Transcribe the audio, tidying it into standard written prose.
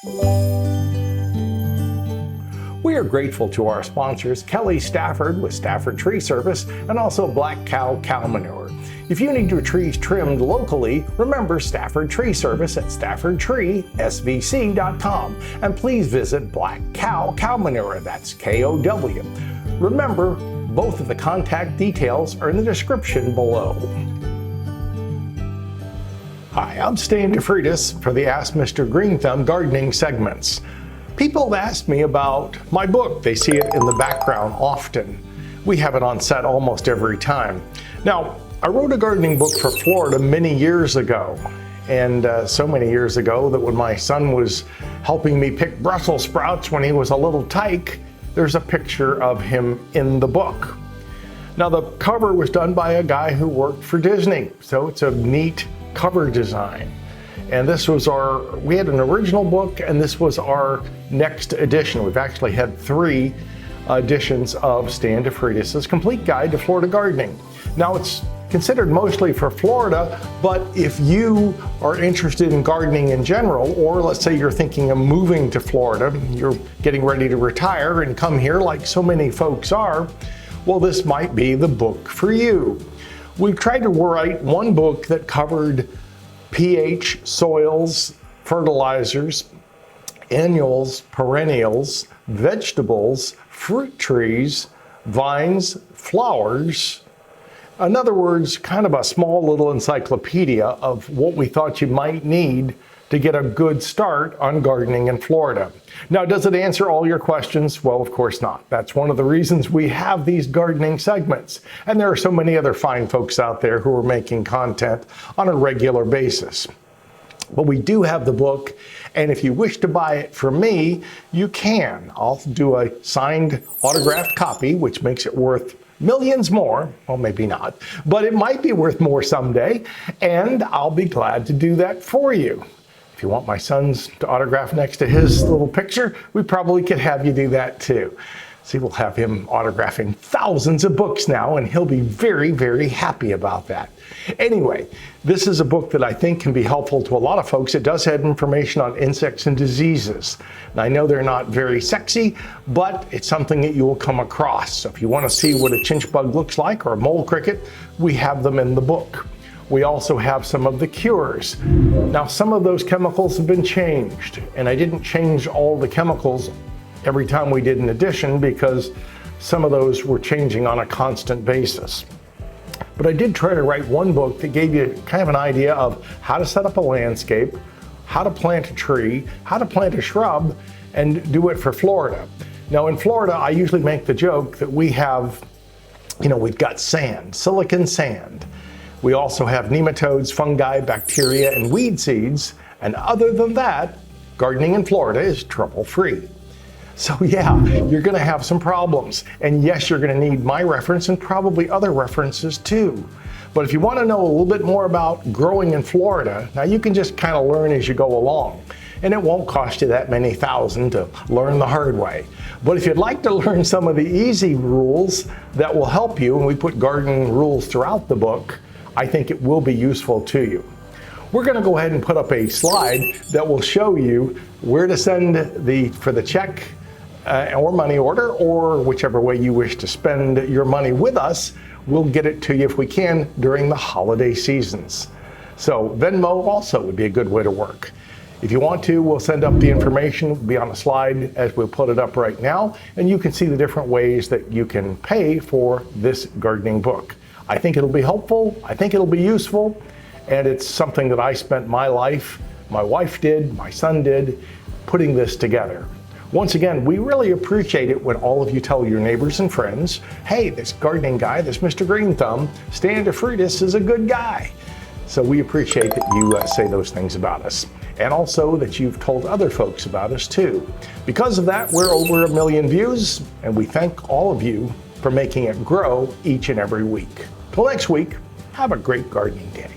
We are grateful to our sponsors, Kelly Stafford with Stafford Tree Service, and also Black Kow Cow Manure. If you need your trees trimmed locally, remember Stafford Tree Service at staffordtreesvc.com. And please visit Black Kow Cow Manure, that's K-O-W. Remember, both of the contact details are in the description below. Hi, I'm Stan DeFreitas for the Ask Mr. Greenthumb gardening segments. People have asked me about my book. They see it in the background often. We have it on set almost every time. Now, I wrote a gardening book for Florida many years ago, and so many years ago that when my son was helping me pick Brussels sprouts when he was a little tyke, there's a picture of him in the book. Now, the cover was done by a guy who worked for Disney, so it's a neat cover design. And this was we had an original book, and this was our next edition. We've actually had 3 editions of Stan DeFreitas' Complete Guide to Florida Gardening. Now, it's considered mostly for Florida, but if you are interested in gardening in general, or let's say you're thinking of moving to Florida, you're getting ready to retire and come here like so many folks are, well, this might be the book for you. We've tried to write one book that covered pH, soils, fertilizers, annuals, perennials, vegetables, fruit trees, vines, flowers. In other words, kind of a small little encyclopedia of what we thought you might need to get a good start on gardening in Florida. Now, does it answer all your questions? Well, of course not. That's one of the reasons we have these gardening segments. And there are so many other fine folks out there who are making content on a regular basis. But we do have the book, and if you wish to buy it from me, you can. I'll do a signed autographed copy, which makes it worth millions more. Well, maybe not, but it might be worth more someday, and I'll be glad to do that for you. If you want my son's to autograph next to his little picture, we probably could have you do that too. See, we'll have him autographing thousands of books now, and he'll be very, very happy about that. Anyway, this is a book that I think can be helpful to a lot of folks. It does have information on insects and diseases. And I know they're not very sexy, but it's something that you will come across. So if you want to see what a chinch bug looks like or a mole cricket, we have them in the book. We also have some of the cures. Now, some of those chemicals have been changed, and I didn't change all the chemicals every time we did an edition because some of those were changing on a constant basis. But I did try to write one book that gave you kind of an idea of how to set up a landscape, how to plant a tree, how to plant a shrub, and do it for Florida. Now, in Florida, I usually make the joke that we have, we've got sand, silicon sand. We also have nematodes, fungi, bacteria, and weed seeds. And other than that, gardening in Florida is trouble-free. So yeah, you're going to have some problems. And yes, you're going to need my reference and probably other references too. But if you want to know a little bit more about growing in Florida, now you can just kind of learn as you go along. And it won't cost you that many thousand to learn the hard way. But if you'd like to learn some of the easy rules that will help you, and we put gardening rules throughout the book, I think it will be useful to you. We're going to go ahead and put up a slide that will show you where to send for the check or money order, or whichever way you wish to spend your money with us. We'll get it to you if we can during the holiday seasons. So Venmo also would be a good way to work. If you want to, we'll send up the information. It'll be on the slide as we'll put it up right now, and you can see the different ways that you can pay for this gardening book. I think it'll be helpful. I think it'll be useful. And it's something that I spent my life, my wife did, my son did, putting this together. Once again, we really appreciate it when all of you tell your neighbors and friends, hey, this gardening guy, this Mr. Greenthumb, Stan DeFreitas is a good guy. So we appreciate that you say those things about us. And also that you've told other folks about us too. Because of that, we're over 1 million views, and we thank all of you for making it grow each and every week. Till next week, have a great gardening day.